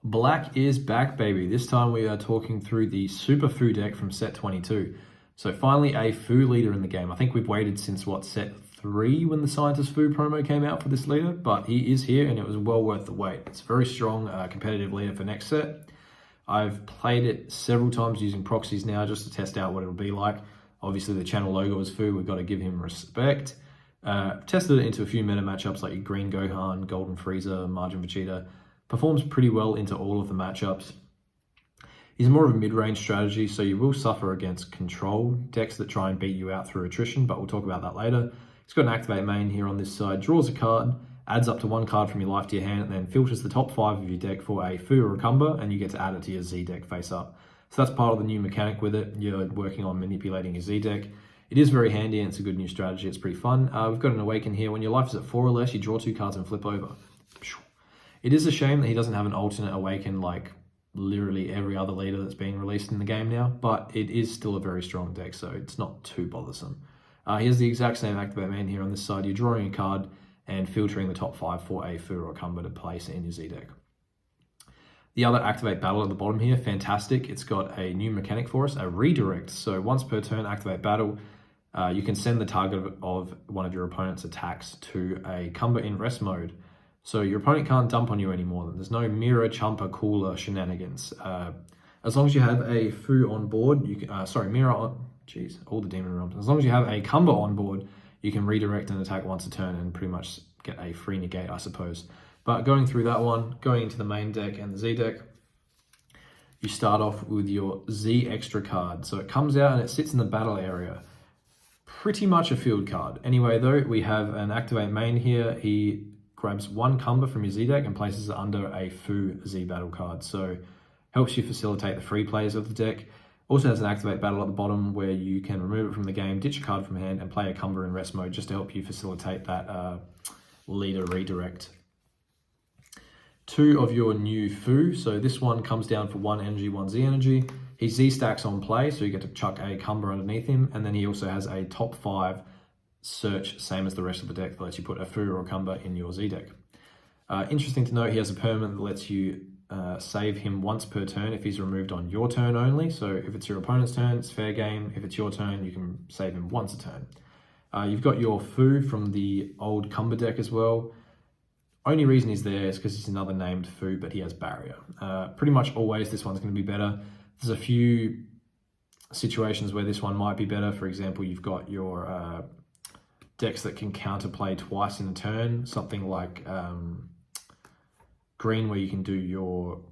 Black is back, baby. This time we are talking through the Super Foo deck from set 22. So finally a Foo leader in the game. I think we've waited since, set 3 when the Scientist Foo promo came out for this leader, but he is here and it was well worth the wait. It's a very strong competitive leader for next set. I've played it several times using proxies now just to test out what it'll be like. Obviously the channel logo is Foo, we've got to give him respect. Tested it into a few meta matchups like your Green Gohan, Golden Frieza, Majin Vegeta. Performs pretty well into all of the matchups. He's more of a mid-range strategy, so you will suffer against control decks that try and beat you out through attrition, but we'll talk about that later. He's got an activate main here on this side, draws a card, adds up to 1 card from your life to your hand, and then filters the top 5 of your deck for a Foo or a Cumber, and you get to add it to your Z deck face up. So that's part of the new mechanic with it. You're working on manipulating your Z deck. It is very handy and it's a good new strategy. It's pretty fun. We've got an Awaken here. When your life is at 4 or less, you draw 2 cards and flip over. It is a shame that he doesn't have an alternate Awaken like literally every other leader that's being released in the game now, but it is still a very strong deck, so it's not too bothersome. He has the exact same activate main here on this side. You're drawing a card and filtering the top 5 for a Foo or a Cumber to place in your Z deck. The other activate battle at the bottom here, fantastic. It's got a new mechanic for us, a redirect. So once per turn, activate battle. You can send the target of one of your opponent's attacks to a Cumber in rest mode. So your opponent can't dump on you anymore. There's no mirror, chumper, cooler shenanigans. As long as you have a Foo on board, you can, mirror on, jeez, all the demon realms. As long as you have a Cumber on board, you can redirect an attack once a turn and pretty much get a free negate, I suppose. But going through that one, going into the main deck and the Z deck, you start off with your Z extra card. So it comes out and it sits in the battle area. Pretty much a field card. Anyway, though, we have an activate main here. He grabs 1 Cumber from your Z deck and places it under a Foo Z battle card. So helps you facilitate the free plays of the deck. Also has an activate battle at the bottom where you can remove it from the game, ditch a card from hand, and play a Cumber in rest mode just to help you facilitate that leader redirect. 2 of your new Foo. So this one comes down for 1 energy, 1 Z energy. He Z stacks on play, so you get to chuck a Cumber underneath him, and then he also has a top 5 search, same as the rest of the deck, that lets you put a Foo or a Cumber in your Z deck. Interesting to note, he has a permanent that lets you save him once per turn if he's removed on your turn only. So if it's your opponent's turn, it's fair game. If it's your turn, you can save him once a turn. You've got your Foo from the old Cumber deck as well. Only reason he's there is because he's another named Foo, but he has barrier. Pretty much always this one's going to be better. There's a few situations where this one might be better. For example, you've got your decks that can counterplay twice in a turn, something like green, where you can do your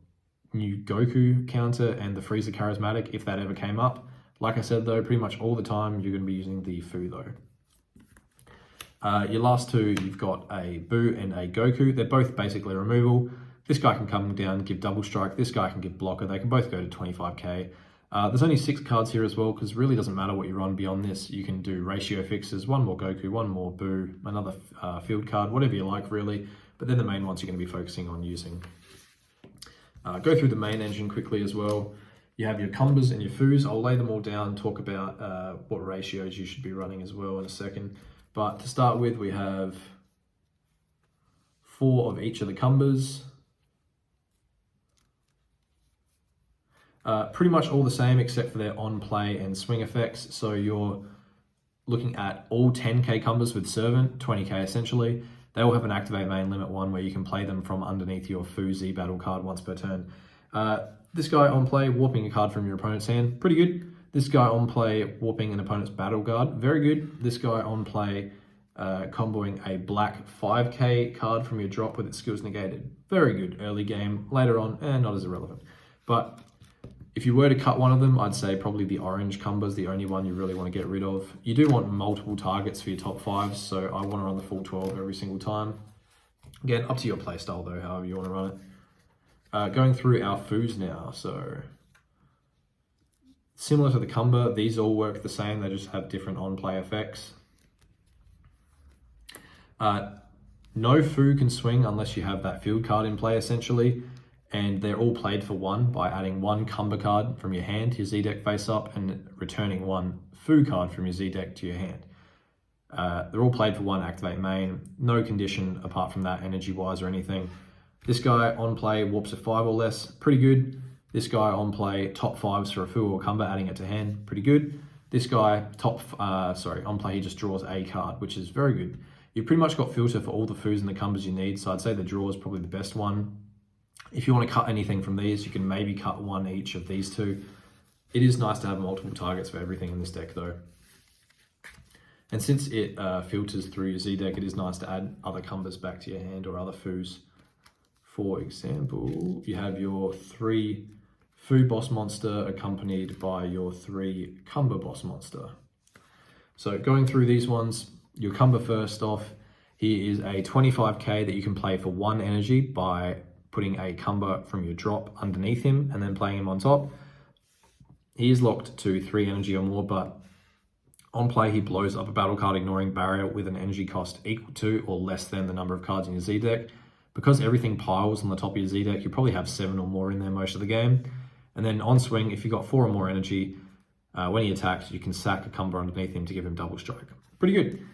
new Goku counter and the Frieza charismatic if that ever came up. Like I said though, pretty much all the time you're going to be using the Foo though. Your last 2, you've got a Boo and a Goku. They're both basically removal. This guy can come down, give double strike. This guy can give blocker. They can both go to 25k. There's only 6 cards here as well, because it really doesn't matter what you run beyond this. You can do ratio fixes, 1 more Goku, 1 more Boo, another field card, whatever you like really. But then the main ones you're going to be focusing on using. Go through the main engine quickly as well. You have your Cumbers and your Foos. I'll lay them all down, talk about what ratios you should be running as well in a second. But to start with, we have 4 of each of the Cumbers. Pretty much all the same except for their on-play and swing effects. So you're looking at all 10k Cumbers with Servant, 20k essentially. They all have an activate main limit 1 where you can play them from underneath your Foo Z battle card once per turn. This guy on play, warping a card from your opponent's hand, pretty good. This guy on play, warping an opponent's battle guard, very good. This guy on play, comboing a black 5k card from your drop with its skills negated, very good early game. Later on, not as irrelevant. But if you were to cut one of them, I'd say probably the orange Cumber is the only one you really want to get rid of. You do want multiple targets for your top 5s, so I want to run the full 12 every single time. Again, up to your playstyle though, however you want to run it. Going through our Foos now, so similar to the Cumber, these all work the same, they just have different on-play effects. No Foo can swing unless you have that field card in play essentially. And they're all played for 1 by adding 1 Cumber card from your hand to your Z deck face up and returning 1 Foo card from your Z deck to your hand. They're all played for 1 activate main, no condition apart from that energy wise or anything. This guy on play warps a 5 or less, pretty good. This guy on play top 5s for a Foo or Cumber, adding it to hand, pretty good. This guy on play he just draws a card, which is very good. You've pretty much got filter for all the Foos and the Cumbers you need, so I'd say the draw is probably the best one. If you want to cut anything from these, you can maybe cut one each of these two. It is nice to have multiple targets for everything in this deck though. And since it filters through your Z deck, it is nice to add other Cumbers back to your hand or other Foos. For example, you have your 3 Foo boss monster accompanied by your 3 Cumber boss monster. So going through these ones, your Cumber first off, he is a 25k that you can play for 1 energy by putting a Cumber from your drop underneath him and then playing him on top. He is locked to 3 energy or more, but on play he blows up a battle card ignoring barrier with an energy cost equal to or less than the number of cards in your Z deck. Because everything piles on the top of your Z deck, you probably have 7 or more in there most of the game. And then on swing, if you've got 4 or more energy, when he attacks, you can sack a Cumber underneath him to give him double strike. Pretty good.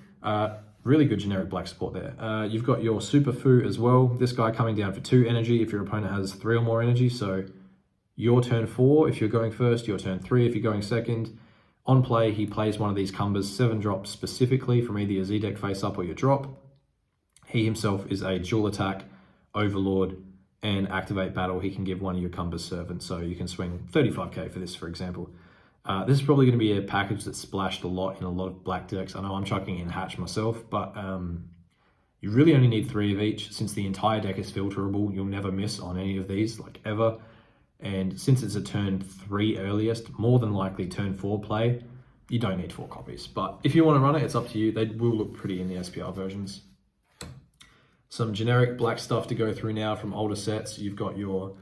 Really good generic black support there. You've got your Super Foo as well. This guy coming down for 2 energy if your opponent has 3 or more energy. So your turn 4 if you're going first, your turn 3 if you're going second. On play, he plays one of these Cumbers, 7 drops specifically from either your Z deck face up or your drop. He himself is a dual attack, overlord, and activate battle. He can give one of your Cumbers servants, so you can swing 35k for this, for example. This is probably going to be a package that's splashed a lot in a lot of black decks. I know I'm chucking in Hatch myself, but you really only need 3 of each. Since the entire deck is filterable, you'll never miss on any of these, like ever. And since it's a turn 3 earliest, more than likely turn 4 play, you don't need 4 copies. But if you want to run it, it's up to you. They will look pretty in the SPR versions. Some generic black stuff to go through now from older sets. You've got your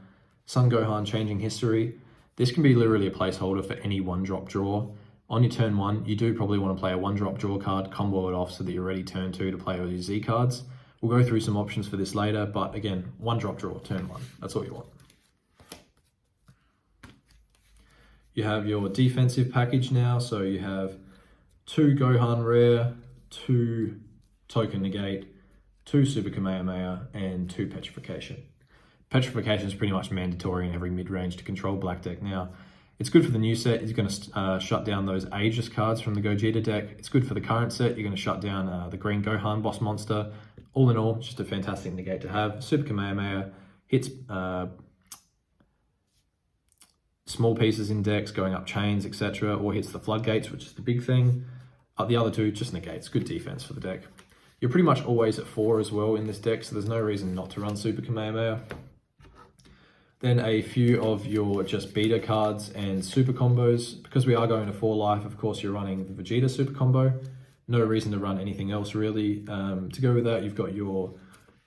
Sun Gohan Changing History. This can be literally a placeholder for any 1-drop draw. On your turn 1, you do probably want to play a 1-drop draw card, combo it off so that you're ready turn 2 to play all your Z cards. We'll go through some options for this later, but again, 1-drop draw, turn 1. That's all you want. You have your defensive package now, so you have 2 Gohan Rare, 2 Token Negate, 2 Super Kamehameha, and 2 Petrification. Petrification is pretty much mandatory in every mid-range to control black deck now. It's good for the new set. It's going to shut down those Aegis cards from the Gogeta deck. It's good for the current set. You're going to shut down the Green Gohan boss monster. All in all, just a fantastic negate to have. Super Kamehameha hits small pieces in decks, going up chains, etc., or hits the floodgates, which is the big thing. The other 2 just negates. Good defense for the deck. You're pretty much always at 4 as well in this deck, so there's no reason not to run Super Kamehameha. Then a few of your just beta cards and super combos. Because we are going to 4 life, of course you're running the Vegeta super combo. No reason to run anything else really. To go with that, you've got your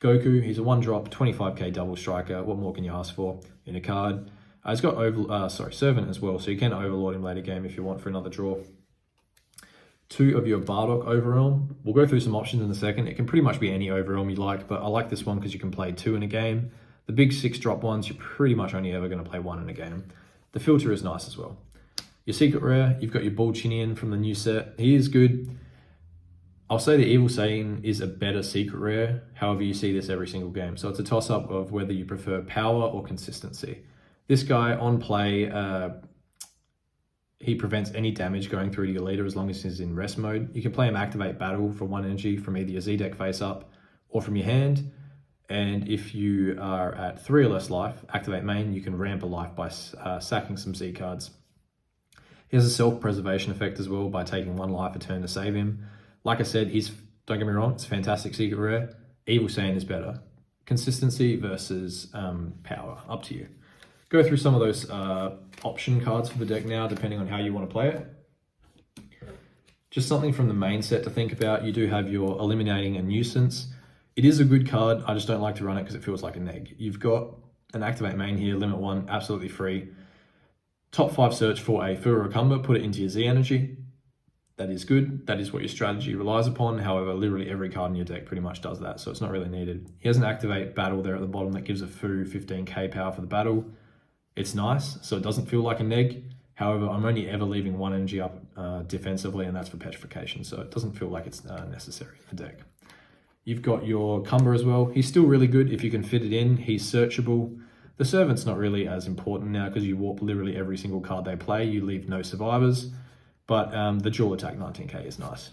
Goku. He's a 1-drop, 25k double striker. What more can you ask for in a card? He's got Servant as well, so you can overlord him later game if you want for another draw. 2 of your Bardock Overwhelm. We'll go through some options in a second. It can pretty much be any Overwhelm you like, but I like this one because you can play 2 in a game. The big 6-drop ones, you're pretty much only ever going to play 1 in a game. The filter is nice as well. Your secret rare, you've got your Bullchinian from the new set. He is good. I'll say the Evil Satan is a better secret rare. However, you see this every single game. So it's a toss-up of whether you prefer power or consistency. This guy on play, he prevents any damage going through to your leader as long as he's in rest mode. You can play him Activate Battle for 1 energy from either your Z deck face up or from your hand. And if you are at 3 or less life, Activate Main, you can ramp a life by sacking some Z cards. He has a self-preservation effect as well by taking 1 life a turn to save him. Like I said, don't get me wrong, it's a fantastic secret rare. Evil Satan is better. Consistency versus power, up to you. Go through some of those option cards for the deck now, depending on how you want to play it. Just something from the main set to think about. You do have your Eliminating a Nuisance. It is a good card. I just don't like to run it because it feels like a neg. You've got an Activate Main here, limit 1, absolutely free. Top 5 search for a Foo or a Cumber, put it into your Z energy. That is good. That is what your strategy relies upon. However, literally every card in your deck pretty much does that, so it's not really needed. He has an Activate Battle there at the bottom that gives a Foo 15k power for the battle. It's nice, so it doesn't feel like a neg. However, I'm only ever leaving 1 energy up defensively, and that's for Petrification, so it doesn't feel like it's necessary in the deck. You've got your Cumber as well. He's still really good if you can fit it in. He's searchable. The Servant's not really as important now because you warp literally every single card they play. You leave no survivors. But the dual attack 19k is nice.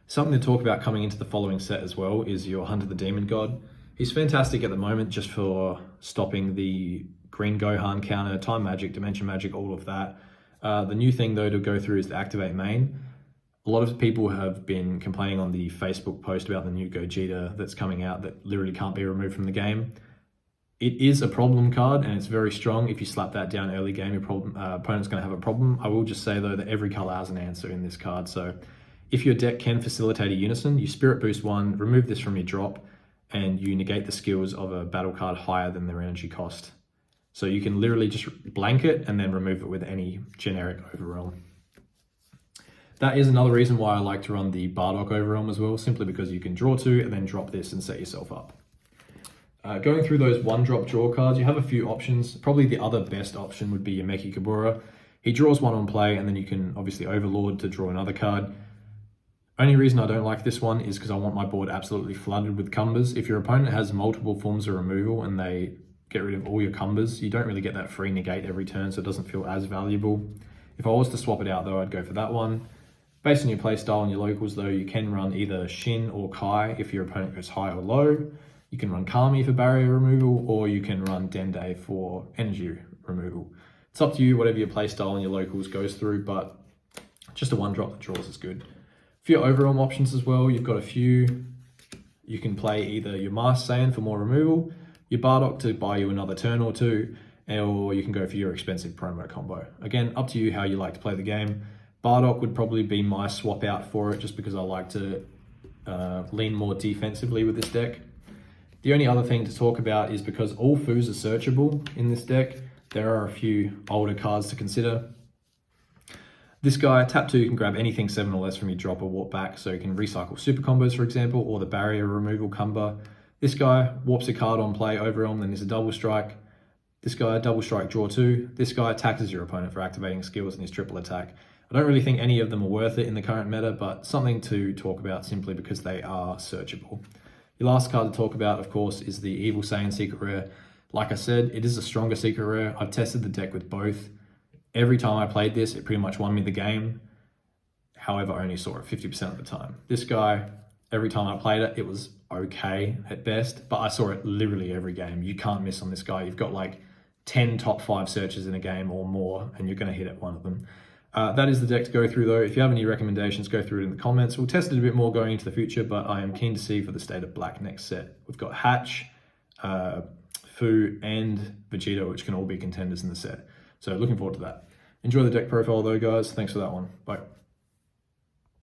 Something to talk about coming into the following set as well is your Hunter the Demon God. He's fantastic at the moment just for stopping the green Gohan counter, time magic, dimension magic, all of that. The new thing though to go through is the activate main. A lot of people have been complaining on the Facebook post about the new Gogeta that's coming out that literally can't be removed from the game. It is a problem card and it's very strong. If you slap that down early game, your opponent's going to have a problem. I will just say though that every color has an answer in this card. So if your deck can facilitate a unison, you Spirit Boost one, remove this from your drop, and you negate the skills of a battle card higher than their energy cost. So you can literally just blanket and then remove it with any generic Overwhelm. That is another reason why I like to run the Bardock Overwhelm as well, simply because you can draw two and then drop this and set yourself up. Going through those one-drop draw cards, you have a few options. Probably the other best option would be your Meki Kabura. He draws one on play, and then you can obviously Overlord to draw another card. Only reason I don't like this one is because I want my board absolutely flooded with Cumbers. If your opponent has multiple forms of removal and they get rid of all your Cumbers, you don't really get that free negate every turn, so it doesn't feel as valuable. If I was to swap it out though, I'd go for that one. Based on your playstyle and your locals though, you can run either Shin or Kai if your opponent goes high or low. You can run Kami for barrier removal, or you can run Dende for energy removal. It's up to you, whatever your playstyle and your locals goes through, but just a one drop that draws is good. For your overwhelm options as well, you've got a few. You can play either your Masked Saiyan for more removal, your Bardock to buy you another turn or two, or you can go for your expensive promo combo. Again, up to you how you like to play the game. Bardock would probably be my swap out for it, just because I like to lean more defensively with this deck. The only other thing to talk about is because all Foos are searchable in this deck, there are a few older cards to consider. This guy, tap 2, can grab anything 7 or less from your drop or warp back, so you can recycle super combos, for example, or the barrier removal Cumber. This guy warps a card on play, Overwhelm, then is a double strike. This guy, double strike, draw 2. This guy taxes your opponent for activating skills in his triple attack. I don't really think any of them are worth it in the current meta, but something to talk about simply because they are searchable. Your last card to talk about, of course, is the Evil Saiyan Secret Rare. Like I said, it is a stronger Secret Rare. I've tested the deck with both. Every time I played this, it pretty much won me the game. However, I only saw it 50% of the time. This guy, every time I played it, it was okay at best, but I saw it literally every game. You can't miss on this guy. You've got like 10 top 5 searches in a game or more, and you're going to hit at one of them. That is the deck to go through though. If you have any recommendations, go through it in the comments. We'll test it a bit more going into the future, but I am keen to see for the State of Black next set. We've got Hatch, Foo, and Vegeta, which can all be contenders in the set. So looking forward to that. Enjoy the deck profile though, guys. Thanks for that one. Bye.